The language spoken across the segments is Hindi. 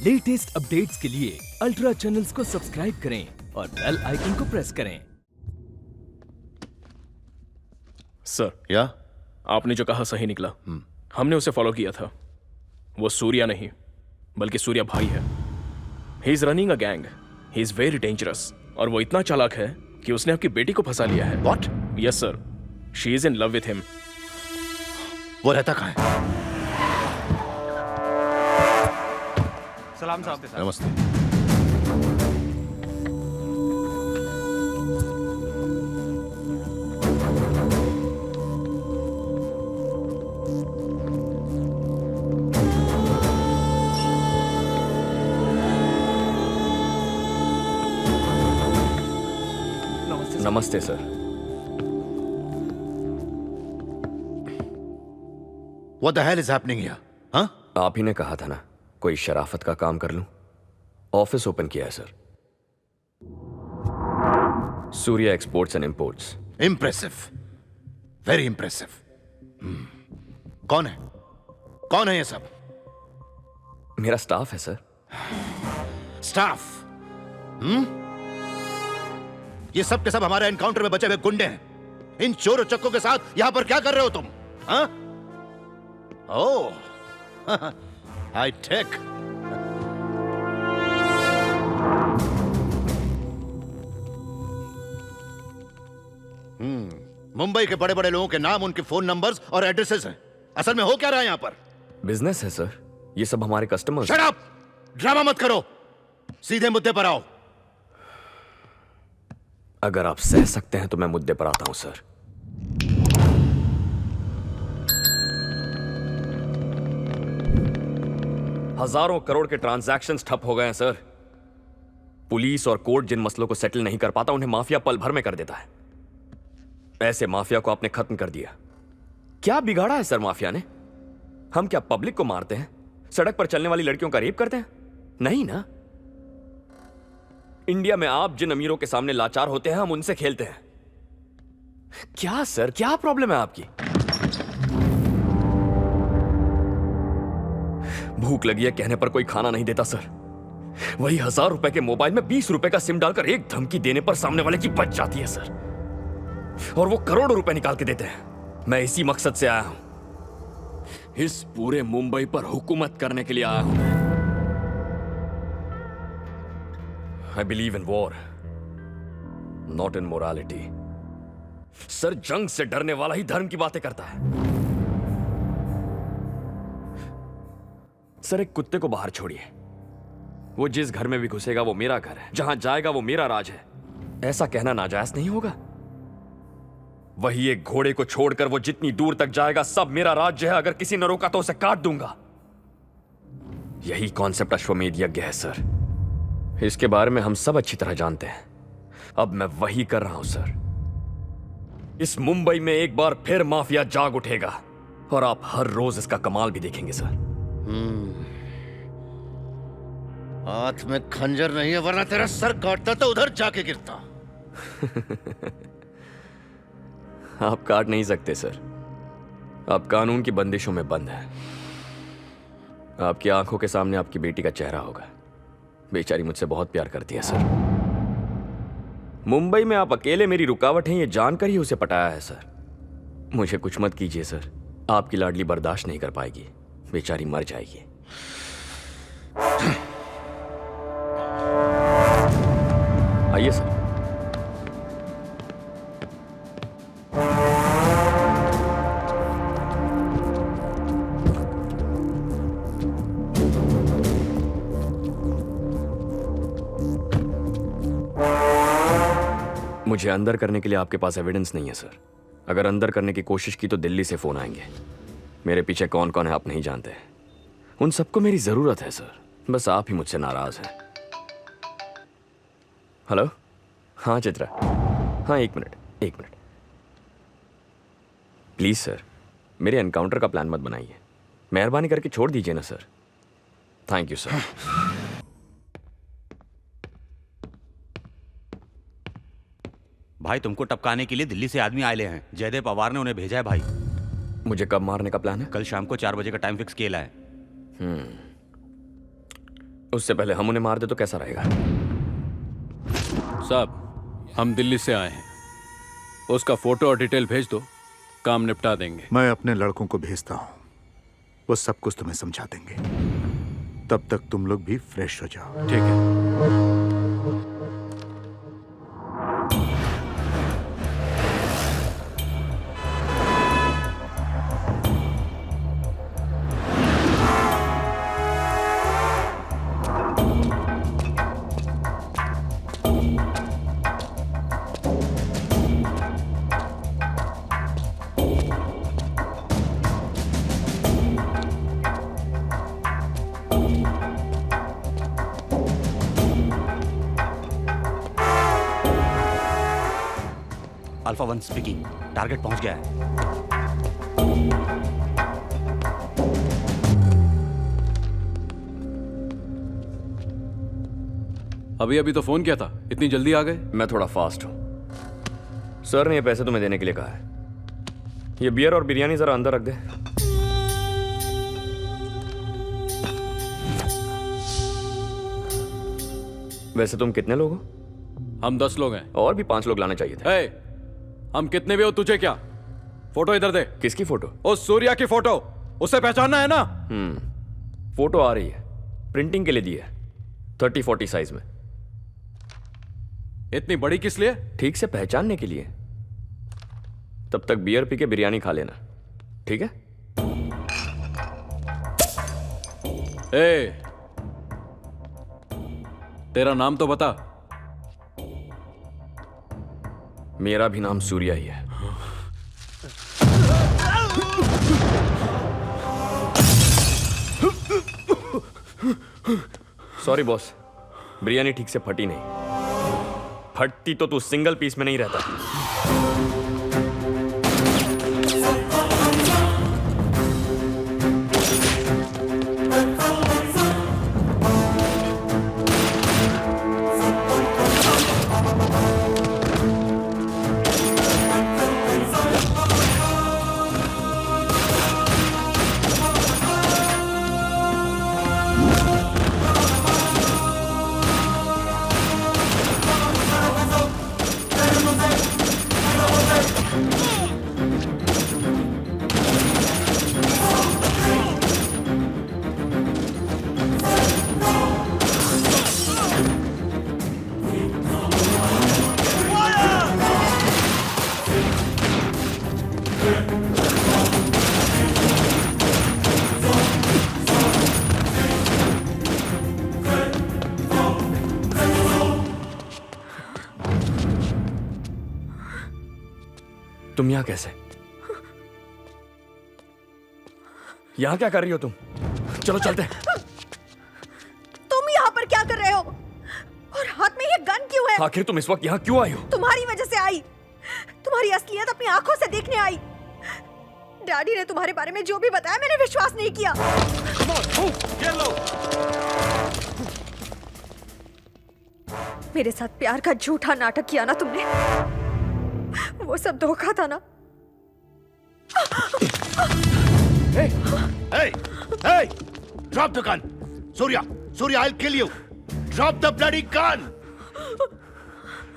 लेटेस्ट अपडेट्स के लिए अल्ट्रा चैनल्स को सब्सक्राइब करें और बेल आइकन को प्रेस करें। सर या आपने जो कहा सही निकला। हमने उसे फॉलो किया था। वो सूर्या नहीं बल्कि सूर्या भाई है। He is running a gang. He is very dangerous और वो इतना चालाक है कि उसने आपकी बेटी को फंसा लिया है। What? Yes sir, she is in love with him. वो रहता कहाँ है? सलाम साहब। नमस्ते। नमस्ते sir. What the hell is happening here? हाँ? आप ही ने कहा था ना कोई शराफत का काम कर लूं। ऑफिस ओपन किया है sir. Surya exports and imports. Impressive. Very impressive. कौन है? कौन है ये सब? मेरा स्टाफ है सर। स्टाफ? ये सब के सब हमारे एनकाउंटर में बचे हुए गुंडे हैं। इन चोर उचक्कों के साथ यहां पर क्या कर रहे हो तुम? हाँ? ओह, हाई टेक। मुंबई के बड़े बड़े लोगों के नाम, उनके फोन नंबर्स और एड्रेसेस हैं। असल में हो क्या रहा है यहां पर? बिजनेस है सर। ये सब हमारे कस्टमर्स। Shut up! ड्रामा मत करो, सीधे मुद्दे पर आओ। अगर आप सह सकते हैं तो मैं मुद्दे पर आता हूं सर। हजारों करोड़ के ट्रांजैक्शंस ठप हो गए हैं सर। पुलिस और कोर्ट जिन मसलों को सेटल नहीं कर पाता उन्हें माफिया पल भर में कर देता है। ऐसे माफिया को आपने खत्म कर दिया। क्या बिगाड़ा है सर माफिया ने? हम क्या पब्लिक को मारते हैं? सड़क पर चलने वाली लड़कियों का रेप करते हैं? नहीं ना। इंडिया में आप जिन अमीरों के सामने लाचार होते हैं हम उनसे खेलते हैं। क्या सर, क्या प्रॉब्लम है आपकी? भूख लगी है कहने पर कोई खाना नहीं देता सर। वही 1000 रुपए के मोबाइल में 20 रुपए का सिम डालकर एक धमकी देने पर सामने वाले की बच जाती है सर। और वो करोड़ों रुपए निकाल के देते हैं। मैं इसी मकसद से आया हूं। इस पूरे मुंबई पर हुकूमत करने के लिए आया हूं। I believe in war, not in morality. Sir जंग से डरने वाला ही धर्म की बातें करता है। सर एक कुत्ते को बाहर छोड़िए, वो जिस घर में भी घुसेगा वो मेरा घर है, जहां जाएगा वो मेरा राज है। ऐसा कहना नाजायज नहीं होगा। वही एक घोड़े को छोड़कर वो जितनी दूर तक जाएगा सब मेरा राज्य है। अगर किसी ने रोका तो उसे काट दूंगा। यही कॉन्सेप्ट अश्वमेध यज्ञ है सर। इसके बारे में हम सब अच्छी तरह जानते हैं। अब मैं वही कर रहा हूं सर। इस मुंबई में एक बार फिर माफिया जाग उठेगा और आप हर रोज इसका कमाल भी देखेंगे सर। हाथ में खंजर नहीं है वरना तेरा सर काटता तो उधर जाके गिरता। आप काट नहीं सकते सर। आप कानून की बंदिशों में बंद हैं। आपकी आंखों के सामने आपकी बेटी का चेहरा होगा। बेचारी मुझसे बहुत प्यार करती है सर। मुंबई में आप अकेले मेरी रुकावट हैं ये जानकर ही उसे पटाया है सर। मुझे कुछ मत कीजिए सर। आपकी लाडली बर्दाश्त नहीं कर पाएगी। बेचारी मर जाएगी। आइए सर। मुझे अंदर करने के लिए आपके पास एविडेंस नहीं है सर। अगर अंदर करने की कोशिश की तो दिल्ली से फोन आएंगे। मेरे पीछे कौन कौन है आप नहीं जानते। उन सबको मेरी जरूरत है सर। बस आप ही मुझसे नाराज हैं। हेलो, हाँ चित्रा, हाँ एक मिनट। प्लीज सर मेरे एनकाउंटर का प्लान मत बनाइए। मेहरबानी करके छोड़ दीजिए ना सर। Thank you sir. भाई तुमको टपकाने के लिए दिल्ली से आदमी आए हैं। जयदेव पवार ने उन्हें भेजा है भाई। मुझे कब मारने का प्लान है? कल शाम को 4 बजे का टाइम फिक्स किया है। उससे पहले हम उन्हें मार दे तो कैसा रहेगा? साहब, हम दिल्ली से आए हैं। उसका फोटो और डिटेल भेज दो, काम निपटा देंगे। मैं अपने लड़कों को भेजता हूँ, वो सब कुछ तुम्हें समझा देंगे। तब तक तुम लोग भी फ्रेश हो जाओ। ठीक है। Alpha 1 speaking. टारगेट पहुंच गया है। अभी अभी तो फोन किया था, इतनी जल्दी आ गए? मैं थोड़ा फास्ट हूं। सर ने ये पैसे तुम्हें देने के लिए कहा है। ये बियर और बिरयानी जरा अंदर रख दे। वैसे तुम कितने लोग हो? हम 10 लोग हैं। और भी 5 लोग लाने चाहिए थे। ए, हम कितने भी हो, तुझे क्या? फोटो इधर दे। किसकी फोटो? ओ सूर्या की फोटो, उसे पहचानना है ना? फोटो आ रही है, प्रिंटिंग के लिए दी है, 30-40 साइज में। इतनी बड़ी किस लिए? ठीक से पहचानने के लिए। तब तक बियर पी के बिरयानी खा लेना, ठीक है? ए, तेरा नाम तो बता। मेरा भी नाम सूर्या ही है। सॉरी बॉस, बिरयानी ठीक से फटी नहीं। फटती तो तू सिंगल पीस में नहीं रहता। तुम यहां कैसे? यहां क्या कर रही हो तुम? चलो चलते हैं। तुम यहाँ पर क्या कर रहे हो? और हाथ में ये गन क्यों है? आखिर तुम इस वक्त यहां क्यों आई हो? तुम्हारी वजह से आई। तुम्हारी असलियत अपनी आंखों से देखने आई। डैडी ने तुम्हारे बारे में जो भी बताया मैंने विश्वास नहीं किया। मेरे साथ प्यार का झूठा नाटक किया ना तुमने, वो सब धोखा था ना? Hey! Hey! Drop the gun! Surya! Surya, I'll kill you! Drop the bloody gun!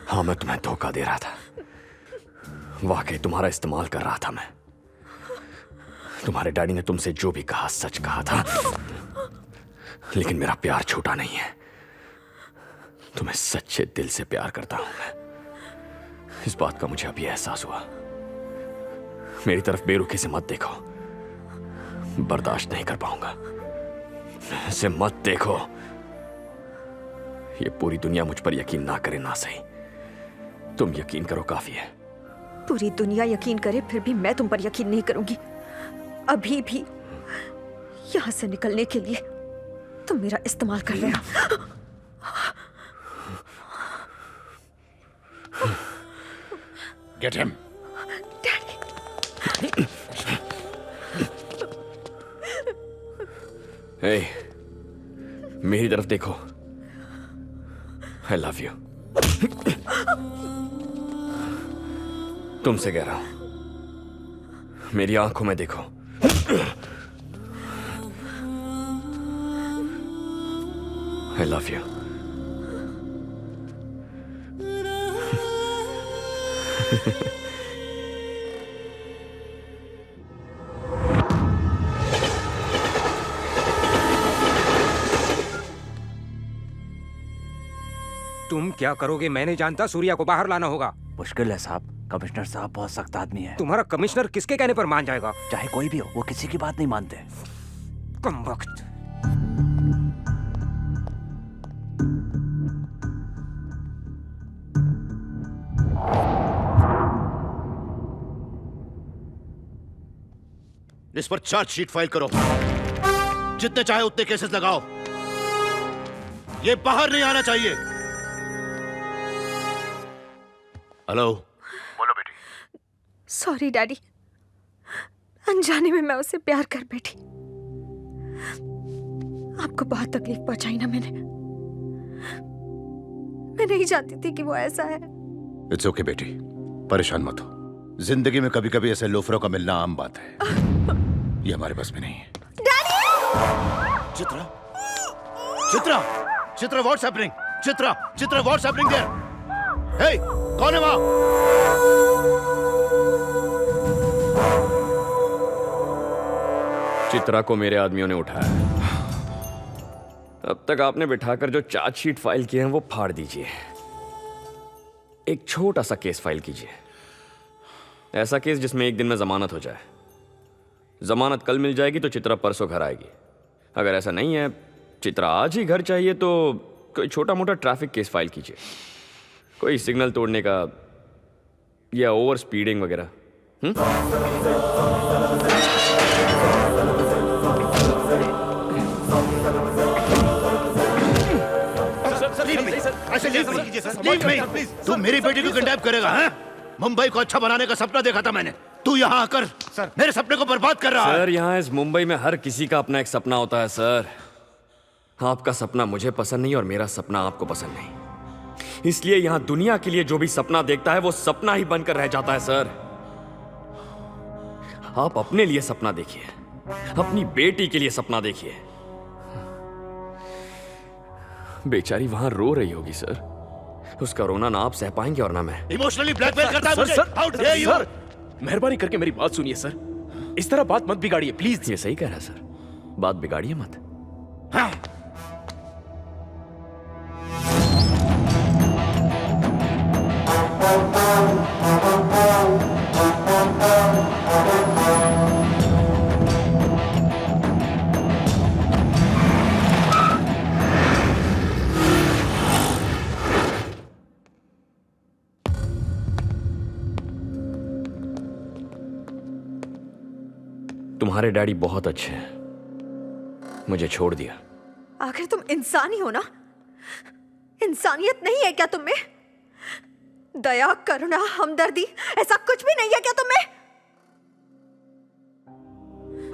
हाँ, मैं तुम्हें धोखा दे रहा था। वाकई तुम्हारा इस्तेमाल कर रहा था मैं। तुम्हारे डैडी ने तुमसे जो भी कहा सच कहा था, लेकिन मेरा प्यार झूठा नहीं है। तुम्हें सच्चे दिल से प्यार करता हूं मैं। इस बात का मुझे अभी एहसास हुआ। मेरी तरफ बेरुखी से मत देखो, बर्दाश्त नहीं कर पाऊंगा। ऐसे मत देखो। ये पूरी दुनिया मुझ पर यकीन ना करे ना सही, तुम यकीन करो काफी है। पूरी दुनिया यकीन करे फिर भी मैं तुम पर यकीन नहीं करूंगी। अभी भी यहां से निकलने के लिए तुम मेरा इस्तेमाल कर रहे हो। Get him! Hey, मेरी तरफ देखो। I love you. तुमसे कह रहा हूं, मेरी आंखों में देखो। I love you. तुम क्या करोगे मैं नहीं जानता। सूर्या को बाहर लाना होगा। मुश्किल है साहब, कमिश्नर साहब बहुत सख्त आदमी है। तुम्हारा कमिश्नर किसके कहने पर मान जाएगा? चाहे कोई भी हो, वो किसी की बात नहीं मानते। कमबख्त। इस पर चार्जशीट फाइल करो। जितने चाहे उतने केसेस लगाओ। ये बाहर नहीं आना चाहिए। हेलो। बोलो बेटी। सॉरी डैडी, अनजाने में मैं उससे प्यार कर बैठी। आपको बहुत तकलीफ पहुंचाई ना मैंने। मैं नहीं जानती थी कि वो ऐसा है। इट्स ओके बेटी, परेशान मत हो। जिंदगी में कभी कभी ऐसे लोफरों का मिलना आम बात है। ये हमारे बस में नहीं है। Chitra, Chitra, Chitra, what's happening? Chitra, Chitra, what's happening there? Hey, कौन है वहां? चित्रा को मेरे आदमियों ने उठाया। अब तक आपने बिठाकर जो चार्जशीट फाइल किए हैं वो फाड़ दीजिए। एक छोटा सा केस फाइल कीजिए। ऐसा केस जिसमें एक दिन में जमानत हो जाए। जमानत कल मिल जाएगी तो चित्रा परसों घर आएगी। अगर ऐसा नहीं है, चित्रा आज ही घर चाहिए, तो कोई छोटा मोटा ट्रैफिक केस फाइल कीजिए। कोई सिग्नल तोड़ने का या ओवर स्पीडिंग वगैरह। तू मेरी बेटी को किडनैप करेगा? हैं? मुंबई को अच्छा बनाने का सपना देखा था मैंने। तू यहाँ आकर मेरे सपने को बर्बाद कर रहा है। सर, यहाँ इस मुंबई में हर किसी का अपना एक सपना होता है सर। आपका सपना मुझे पसंद नहीं और मेरा सपना आपको पसंद नहीं। इसलिए यहाँ दुनिया के लिए जो भी सपना देखता है वो सपना ही बनकर रह जाता है सर। आप अपने लिए सपना देखिए, अपनी बेटी के लिए सपना देखिए। बेचारी वहां रो रही होगी सर। उसका रोना ना आप सह पाएंगे और ना मैं। इमोशनली ब्लैकमेल करता है मुझे। Sir, How dare you? Sir, मेहरबानी करके मेरी बात सुनिए सर। इस तरह बात मत बिगाड़िए प्लीज। ये सही कह रहा है सर, बात बिगाड़िए मत। हाँ। तुम्हारे डैडी बहुत अच्छे हैं, मुझे छोड़ दिया। आखिर तुम इंसान ही हो ना? इंसानियत नहीं है क्या तुम में? दया, करुणा, हमदर्दी, ऐसा कुछ भी नहीं है क्या तुम में?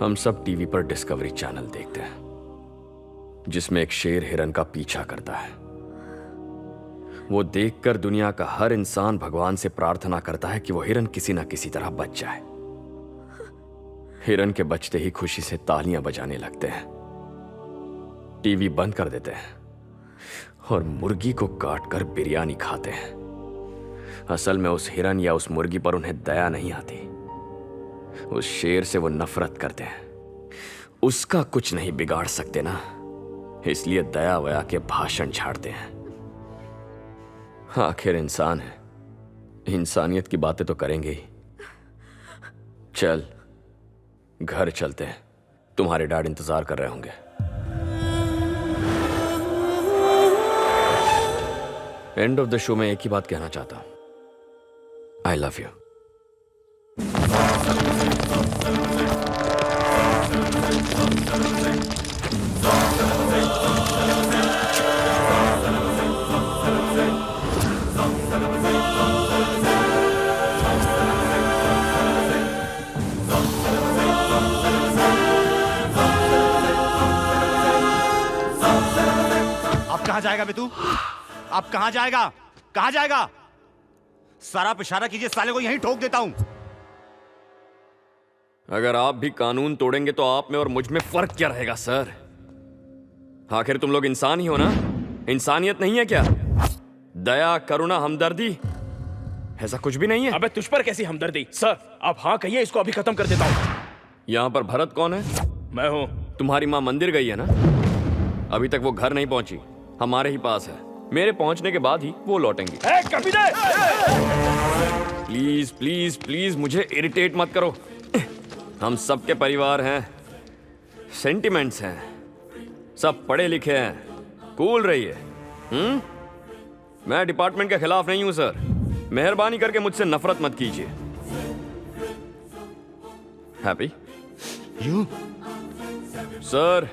हम सब टीवी पर डिस्कवरी चैनल देखते हैं, जिसमें एक शेर हिरन का पीछा करता है। वो देखकर दुनिया का हर इंसान भगवान से प्रार्थना करता है कि वो हिरन किसी ना किसी तरह बच जाए। हिरन के बचते ही खुशी से तालियां बजाने लगते हैं, टीवी बंद कर देते हैं और मुर्गी को काटकर बिरयानी खाते हैं। असल में उस हिरन या उस मुर्गी पर उन्हें दया नहीं आती, उस शेर से वो नफरत करते हैं। उसका कुछ नहीं बिगाड़ सकते ना, इसलिए दया वया के भाषण झाड़ते हैं। आखिर इंसान है, इंसानियत की बातें तो करेंगे ही। चल घर चलते हैं, तुम्हारे डैड इंतजार कर रहे होंगे। एंड ऑफ द शो में एक ही बात कहना चाहता हूं, आई लव यू। कहाँ जाएगा बे तू? आप कहाँ जाएगा? कहाँ जाएगा? सर आप इशारा कीजिए, साले को यहीं ठोक देता हूं। अगर आप भी कानून तोड़ेंगे तो आप में और मुझ में फर्क क्या रहेगा सर? आखिर तुम लोग इंसान ही हो ना? इंसानियत नहीं है क्या? दया, करुणा, हमदर्दी, ऐसा कुछ भी नहीं है? अबे तुझ पर कैसी हमदर्दी? सर आप हाँ कहिए, इसको अभी खत्म कर देता हूँ। यहाँ पर भरत कौन है? मैं हूँ। तुम्हारी माँ मंदिर गई है ना? अभी तक वो घर नहीं पहुंची, हमारे ही पास है। मेरे पहुंचने के बाद ही वो लौटेंगी। प्लीज प्लीज प्लीज मुझे इरिटेट मत करो। हम सबके परिवार हैं, सेंटिमेंट्स हैं, सब पढ़े लिखे हैं। कूल रहिए। मैं डिपार्टमेंट के खिलाफ नहीं हूं सर, मेहरबानी करके मुझसे नफरत मत कीजिए। हैप्पी यू सर,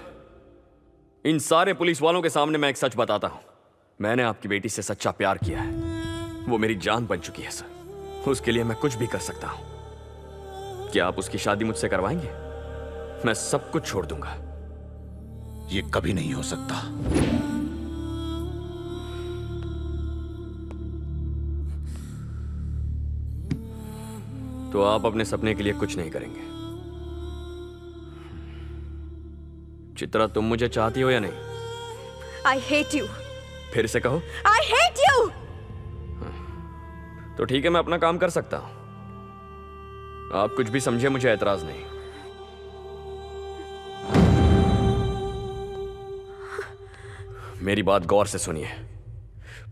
इन सारे पुलिस वालों के सामने मैं एक सच बताता हूं। मैंने आपकी बेटी से सच्चा प्यार किया है, वो मेरी जान बन चुकी है सर। उसके लिए मैं कुछ भी कर सकता हूं। क्या आप उसकी शादी मुझसे करवाएंगे? मैं सब कुछ छोड़ दूंगा। ये कभी नहीं हो सकता। तो आप अपने सपने के लिए कुछ नहीं करेंगे? चित्रा, तुम मुझे चाहती हो या नहीं? I hate you. फिर से कहो। I hate you. तो ठीक है, मैं अपना काम कर सकता हूं। आप कुछ भी समझे, मुझे एतराज नहीं। मेरी बात गौर से सुनिए।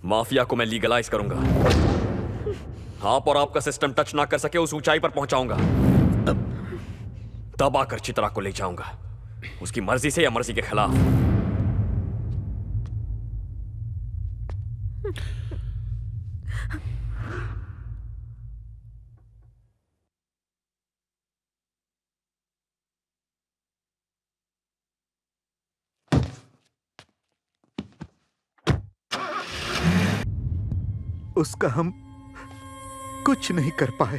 माफिया को मैं लीगलाइज करूंगा। आप और आपका सिस्टम टच ना कर सके उस ऊंचाई पर पहुंचाऊंगा। तब आकर चित्रा को ले जाऊंगा, उसकी मर्जी से या मर्जी के खिलाफ। उसका हम कुछ नहीं कर पाए।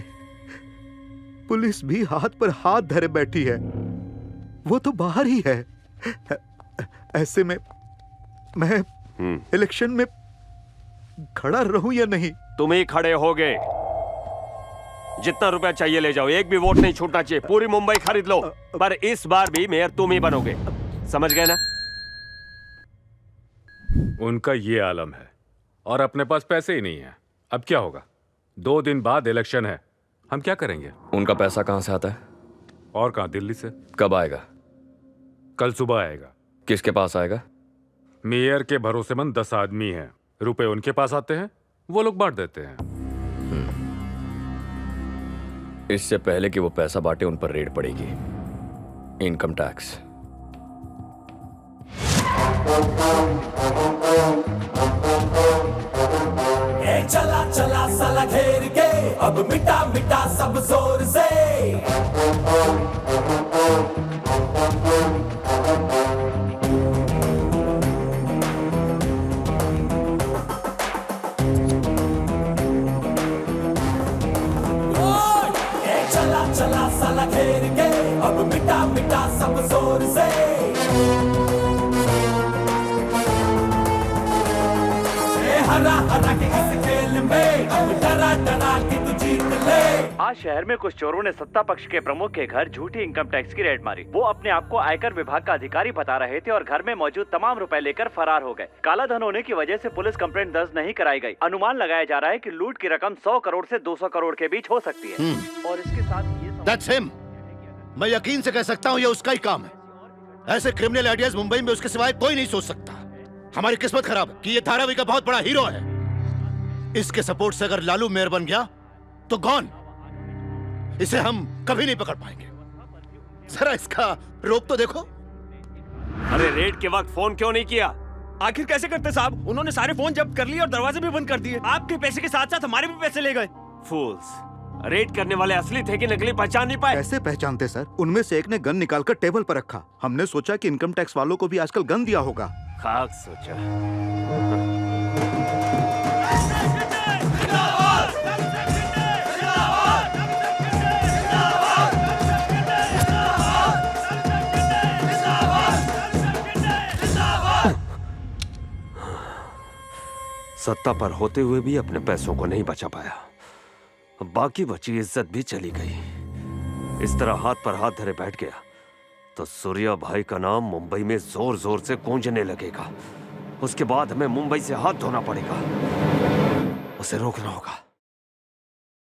पुलिस भी हाथ पर हाथ धरे बैठी है। वो तो बाहर ही है। ऐसे में मैं इलेक्शन में खड़ा रहूं या नहीं? तुम ही खड़े हो गए। जितना रुपया चाहिए ले जाओ, एक भी वोट नहीं छूटना चाहिए। पूरी मुंबई खरीद लो, पर इस बार भी मेयर तुम ही बनोगे। समझ गए ना? उनका ये आलम है और अपने पास पैसे ही नहीं है। अब क्या होगा? 2 दिन बाद इलेक्शन है, हम क्या करेंगे? उनका पैसा कहां से आता है? और कहां, दिल्ली से। कब आएगा? कल सुबह आएगा। किसके पास आएगा? मेयर के भरोसेमंद 10 आदमी हैं। रुपए उनके पास आते हैं, वो लोग बांट देते हैं। इससे पहले कि वो पैसा बांटे, उन पर रेड पड़ेगी। Income tax. चला चला साला घेर के, अब मिटा मिटा सब जोर से। चला चला साला घेर के, अब मिटा मिटा सब जोर से। हरा हरा के इस खेल में, अब डरा डरा के तू जीत ले। आज शहर में कुछ चोरों ने सत्ता पक्ष के प्रमुख के घर झूठी इनकम टैक्स की रेड मारी। वो अपने आप को आयकर विभाग का अधिकारी बता रहे थे और घर में मौजूद तमाम रुपए लेकर फरार हो गए। काला धन होने की वजह से पुलिस कंप्लेंट दर्ज नहीं कराई गई। अनुमान लगाया जा रहा है कि लूट की रकम 100 करोड़ से 200 करोड़ के बीच हो सकती है। और इसके साथ ये That's him. मैं यकीन से कह सकता हूँ ये उसका ही काम है। ऐसे क्रिमिनल आइडियाज मुंबई में उसके सिवाय कोई नहीं सोच सकता। हमारी किस्मत खराब है कि ये धारावी का बहुत बड़ा हीरो है। इसके सपोर्ट से अगर लालू मेयर बन गया तो गॉन। इसे हम कभी नहीं पकड़ पाएंगे। जरा इसका रोक तो देखो। अरे रेड के वक्त फोन क्यों नहीं किया? आखिर कैसे करते साहब? उन्होंने सारे फोन जब्त कर लिए और दरवाजे भी बंद कर दिए। आपके पैसे के साथ साथ हमारे भी पैसे ले गए। फूल्स। रेड करने वाले असली थे कि नकली, पहचान नहीं पाए। कैसे पहचानते सर? उनमें से एक ने गन निकालकर टेबल पर रखा। हमने सोचा कि इनकम टैक्स वालों को भी आजकल गन दिया होगा। खाक सोचा। सत्ता पर होते हुए भी अपने पैसों को नहीं बचा पाया। बाकी बची इज्जत भी चली गई। इस तरह हाथ पर हाथ धरे बैठ गया तो सूर्या भाई का नाम मुंबई में जोर जोर से गूंजने लगेगा। उसके बाद हमें मुंबई से हाथ धोना पड़ेगा, उसे रोकना होगा।